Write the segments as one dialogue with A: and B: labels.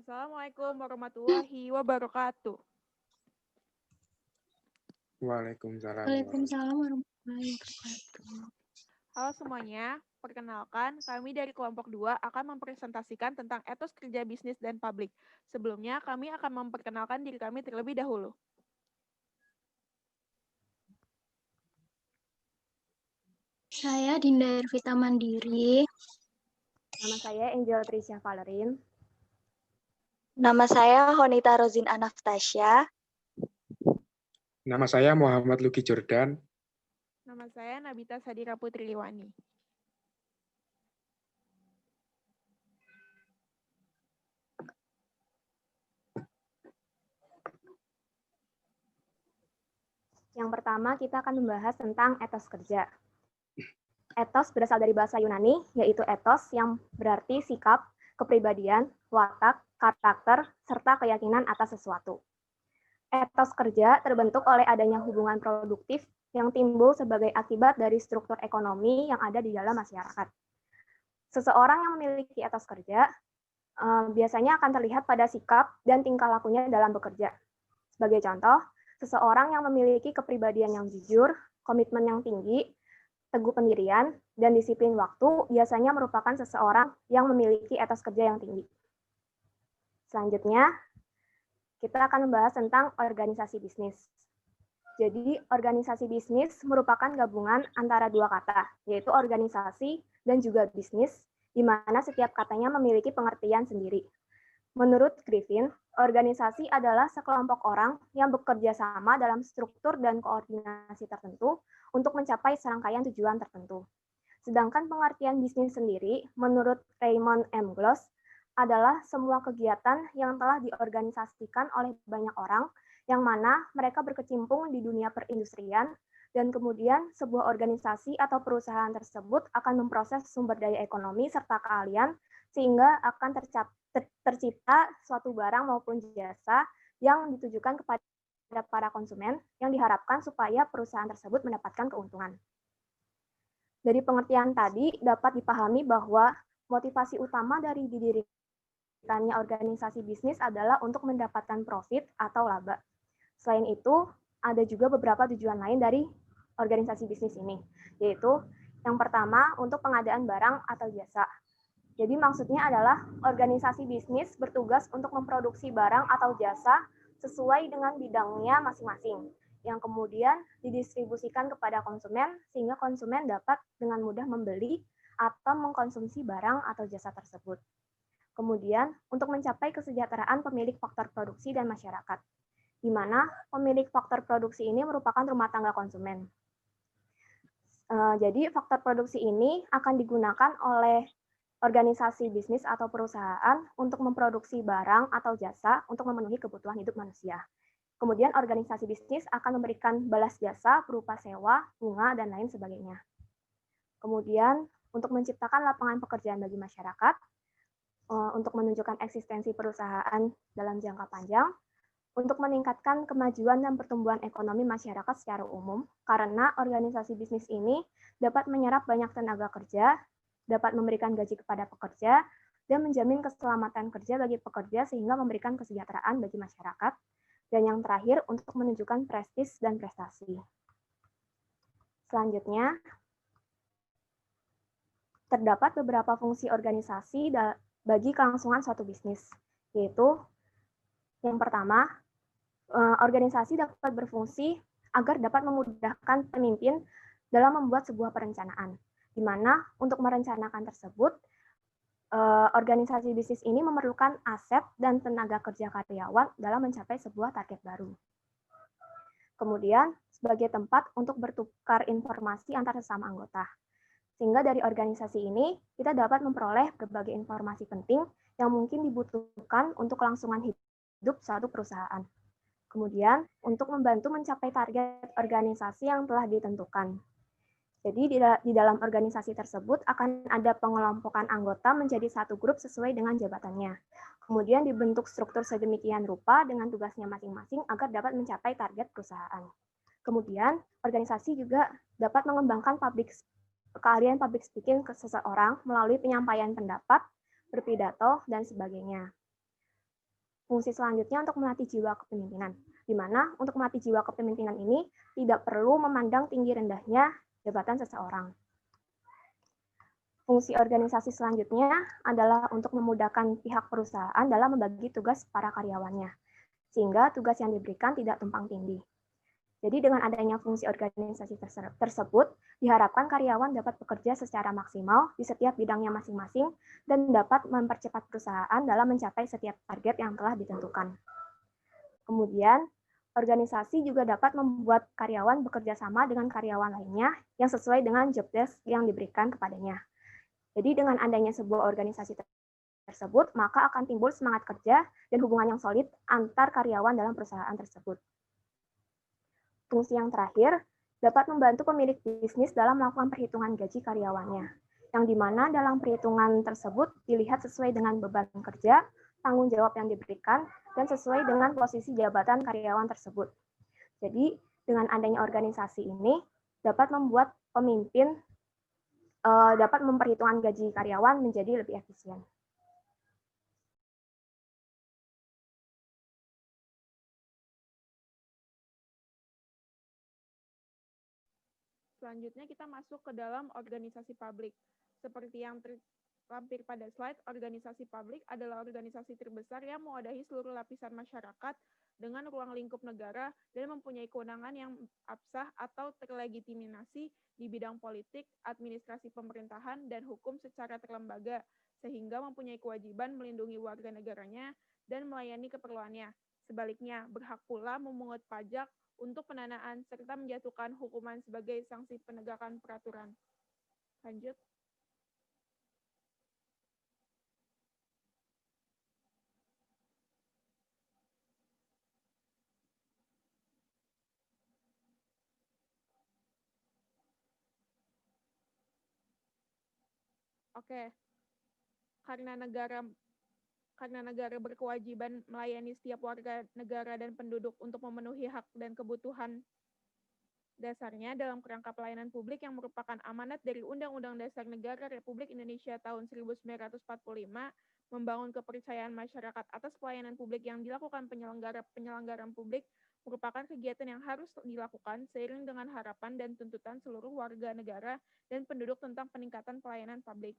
A: Assalamualaikum warahmatullahi wabarakatuh.
B: Waalaikumsalam.
C: Waalaikumsalam warahmatullahi wabarakatuh.
A: Halo semuanya, perkenalkan kami dari kelompok 2 akan mempresentasikan tentang etos kerja bisnis dan publik. Sebelumnya kami akan memperkenalkan diri kami terlebih dahulu.
C: Saya Dinda Ervita Mandiri.
D: Nama saya Angel Trisha Valerin.
E: Nama saya Honita Rozin Anaftasya.
B: Nama saya Muhammad Luki Jordan.
A: Nama saya Nabita Sadira Putri Liwani.
D: Yang pertama, kita akan membahas tentang etos kerja. Etos berasal dari bahasa Yunani, yaitu etos yang berarti sikap, kepribadian, watak, karakter, serta keyakinan atas sesuatu. Etos kerja terbentuk oleh adanya hubungan produktif yang timbul sebagai akibat dari struktur ekonomi yang ada di dalam masyarakat. Seseorang yang memiliki etos kerja biasanya akan terlihat pada sikap dan tingkah lakunya dalam bekerja. Sebagai contoh, seseorang yang memiliki kepribadian yang jujur, komitmen yang tinggi, teguh pendirian, dan disiplin waktu biasanya merupakan seseorang yang memiliki etos kerja yang tinggi. Selanjutnya, kita akan membahas tentang organisasi bisnis. Jadi, organisasi bisnis merupakan gabungan antara dua kata, yaitu organisasi dan juga bisnis, di mana setiap katanya memiliki pengertian sendiri. Menurut Griffin, organisasi adalah sekelompok orang yang bekerja sama dalam struktur dan koordinasi tertentu untuk mencapai serangkaian tujuan tertentu. Sedangkan pengertian bisnis sendiri, menurut Raymond M. Gloss, adalah semua kegiatan yang telah diorganisasikan oleh banyak orang, yang mana mereka berkecimpung di dunia perindustrian, dan kemudian sebuah organisasi atau perusahaan tersebut akan memproses sumber daya ekonomi serta keahlian, sehingga akan tercipta suatu barang maupun jasa yang ditujukan kepada para konsumen yang diharapkan supaya perusahaan tersebut mendapatkan keuntungan. Dari pengertian tadi dapat dipahami bahwa motivasi utama dari didirikannya organisasi bisnis adalah untuk mendapatkan profit atau laba. Selain itu, ada juga beberapa tujuan lain dari organisasi bisnis ini, yaitu yang pertama untuk pengadaan barang atau jasa. Jadi maksudnya adalah organisasi bisnis bertugas untuk memproduksi barang atau jasa sesuai dengan bidangnya masing-masing, yang kemudian didistribusikan kepada konsumen sehingga konsumen dapat dengan mudah membeli atau mengkonsumsi barang atau jasa tersebut. Kemudian, untuk mencapai kesejahteraan pemilik faktor produksi dan masyarakat, di mana pemilik faktor produksi ini merupakan rumah tangga konsumen. Jadi faktor produksi ini akan digunakan oleh organisasi bisnis atau perusahaan untuk memproduksi barang atau jasa untuk memenuhi kebutuhan hidup manusia. Kemudian organisasi bisnis akan memberikan balas jasa berupa sewa, bunga, dan lain sebagainya. Kemudian untuk menciptakan lapangan pekerjaan bagi masyarakat, untuk menunjukkan eksistensi perusahaan dalam jangka panjang, untuk meningkatkan kemajuan dan pertumbuhan ekonomi masyarakat secara umum, karena organisasi bisnis ini dapat menyerap banyak tenaga kerja, dapat memberikan gaji kepada pekerja, dan menjamin keselamatan kerja bagi pekerja sehingga memberikan kesejahteraan bagi masyarakat. Dan yang terakhir, untuk menunjukkan prestis dan prestasi. Selanjutnya, terdapat beberapa fungsi organisasi bagi kelangsungan suatu bisnis, yaitu yang pertama, organisasi dapat berfungsi agar dapat memudahkan pemimpin dalam membuat sebuah perencanaan, di mana untuk merencanakan tersebut, organisasi bisnis ini memerlukan aset dan tenaga kerja karyawan dalam mencapai sebuah target baru. Kemudian, sebagai tempat untuk bertukar informasi antar sesama anggota. Sehingga dari organisasi ini, kita dapat memperoleh berbagai informasi penting yang mungkin dibutuhkan untuk kelangsungan hidup suatu perusahaan. Kemudian, untuk membantu mencapai target organisasi yang telah ditentukan. Jadi di dalam organisasi tersebut akan ada pengelompokan anggota menjadi satu grup sesuai dengan jabatannya. Kemudian dibentuk struktur sedemikian rupa dengan tugasnya masing-masing agar dapat mencapai target perusahaan. Kemudian organisasi juga dapat mengembangkan keahlian public speaking ke seseorang melalui penyampaian pendapat, berpidato, dan sebagainya. Fungsi selanjutnya untuk melatih jiwa kepemimpinan, di mana untuk melatih jiwa kepemimpinan ini tidak perlu memandang tinggi rendahnya jabatan seseorang. Fungsi organisasi selanjutnya adalah untuk memudahkan pihak perusahaan dalam membagi tugas para karyawannya, sehingga tugas yang diberikan tidak tumpang tindih. Jadi dengan adanya fungsi organisasi tersebut, diharapkan karyawan dapat bekerja secara maksimal di setiap bidangnya masing-masing dan dapat mempercepat perusahaan dalam mencapai setiap target yang telah ditentukan. Kemudian, organisasi juga dapat membuat karyawan bekerja sama dengan karyawan lainnya yang sesuai dengan job desk yang diberikan kepadanya. Jadi dengan adanya sebuah organisasi tersebut, maka akan timbul semangat kerja dan hubungan yang solid antar karyawan dalam perusahaan tersebut. Fungsi yang terakhir, dapat membantu pemilik bisnis dalam melakukan perhitungan gaji karyawannya, yang dimana dalam perhitungan tersebut dilihat sesuai dengan beban kerja, tanggung jawab yang diberikan, dan sesuai dengan posisi jabatan karyawan tersebut. Jadi, dengan adanya organisasi ini, dapat membuat pemimpin dapat memperhitungkan gaji karyawan menjadi lebih efisien.
A: Selanjutnya kita masuk ke dalam organisasi publik. Seperti yang terlampir pada slide, organisasi publik adalah organisasi terbesar yang mewadahi seluruh lapisan masyarakat dengan ruang lingkup negara dan mempunyai kewenangan yang absah atau terlegitimasi di bidang politik, administrasi pemerintahan, dan hukum secara terlembaga, sehingga mempunyai kewajiban melindungi warga negaranya dan melayani keperluannya. Sebaliknya, berhak pula memungut pajak untuk pendanaan, serta menjatuhkan hukuman sebagai sanksi penegakan peraturan. Lanjut. Oke. Karena negara berkewajiban melayani setiap warga negara dan penduduk untuk memenuhi hak dan kebutuhan dasarnya dalam kerangka pelayanan publik yang merupakan amanat dari Undang-Undang Dasar Negara Republik Indonesia tahun 1945, membangun kepercayaan masyarakat atas pelayanan publik yang dilakukan penyelenggaraan publik merupakan kegiatan yang harus dilakukan seiring dengan harapan dan tuntutan seluruh warga negara dan penduduk tentang peningkatan pelayanan publik.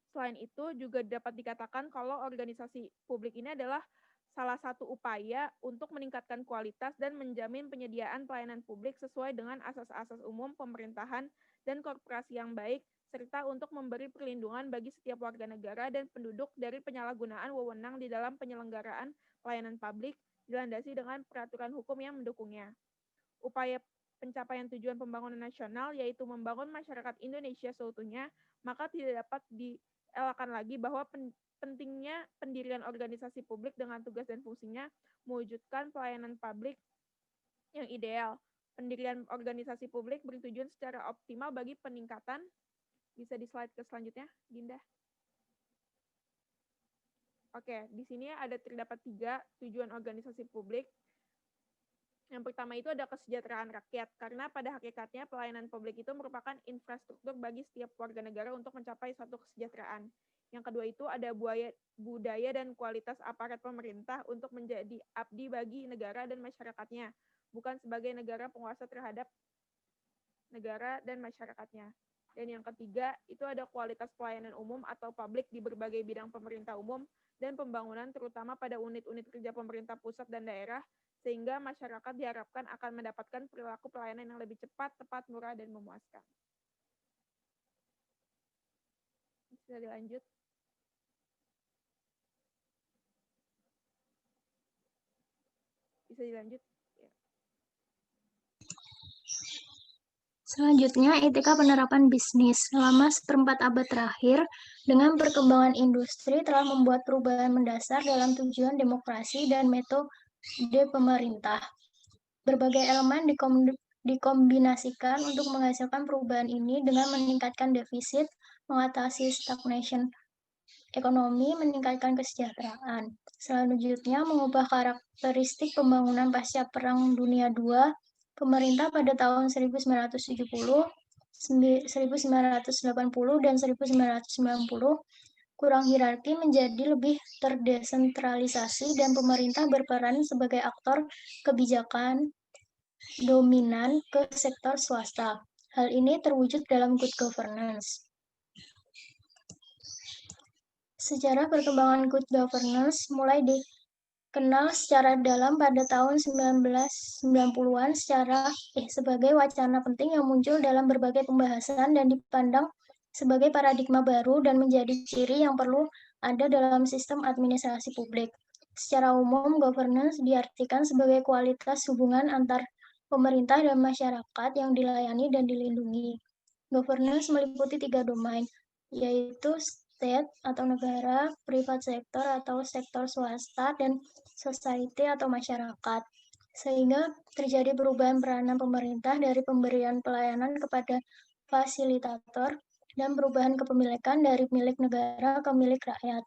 A: Selain itu, juga dapat dikatakan kalau organisasi publik ini adalah salah satu upaya untuk meningkatkan kualitas dan menjamin penyediaan pelayanan publik sesuai dengan asas-asas umum pemerintahan dan korporasi yang baik, serta untuk memberi perlindungan bagi setiap warga negara dan penduduk dari penyalahgunaan wewenang di dalam penyelenggaraan pelayanan publik, dilandasi dengan peraturan hukum yang mendukungnya. Upaya pencapaian tujuan pembangunan nasional, yaitu membangun masyarakat Indonesia seutuhnya, maka tidak dapat dielakkan lagi bahwa pentingnya pendirian organisasi publik dengan tugas dan fungsinya mewujudkan pelayanan publik yang ideal. Pendirian organisasi publik bertujuan secara optimal bagi peningkatan. Bisa di slide ke selanjutnya, Dinda. Oke, di sini terdapat 3 tujuan organisasi publik. Yang pertama itu ada kesejahteraan rakyat, karena pada hakikatnya pelayanan publik itu merupakan infrastruktur bagi setiap warga negara untuk mencapai suatu kesejahteraan. Yang kedua itu ada budaya dan kualitas aparat pemerintah untuk menjadi abdi bagi negara dan masyarakatnya, bukan sebagai negara penguasa terhadap negara dan masyarakatnya. Dan yang ketiga itu ada kualitas pelayanan umum atau publik di berbagai bidang pemerintah umum dan pembangunan, terutama pada unit-unit kerja pemerintah pusat dan daerah, sehingga masyarakat diharapkan akan mendapatkan perilaku pelayanan yang lebih cepat, tepat, murah, dan memuaskan. Bisa dilanjut. Bisa dilanjut. Ya.
C: Selanjutnya, etika penerapan bisnis. Selama seperempat abad terakhir, dengan perkembangan industri telah membuat perubahan mendasar dalam tujuan demokrasi dan metode pemerintah. Berbagai elemen dikombinasikan untuk menghasilkan perubahan ini dengan meningkatkan defisit, mengatasi stagnation ekonomi, meningkatkan kesejahteraan. Selanjutnya, mengubah karakteristik pembangunan pasca Perang Dunia II. Pemerintah pada tahun 1970, 1980, dan 1990 kurang hierarki menjadi lebih terdesentralisasi dan pemerintah berperan sebagai aktor kebijakan dominan ke sektor swasta. Hal ini terwujud dalam good governance. Sejarah perkembangan good governance mulai dikenal secara dalam pada tahun 1990-an sebagai wacana penting yang muncul dalam berbagai pembahasan dan dipandang sebagai paradigma baru dan menjadi ciri yang perlu ada dalam sistem administrasi publik. Secara umum, governance diartikan sebagai kualitas hubungan antar pemerintah dan masyarakat yang dilayani dan dilindungi. Governance meliputi 3 domain, yaitu state atau negara, private sector atau sektor swasta, dan society atau masyarakat. Sehingga terjadi perubahan peranan pemerintah dari pemberian pelayanan kepada fasilitator dan perubahan kepemilikan dari milik negara ke milik rakyat.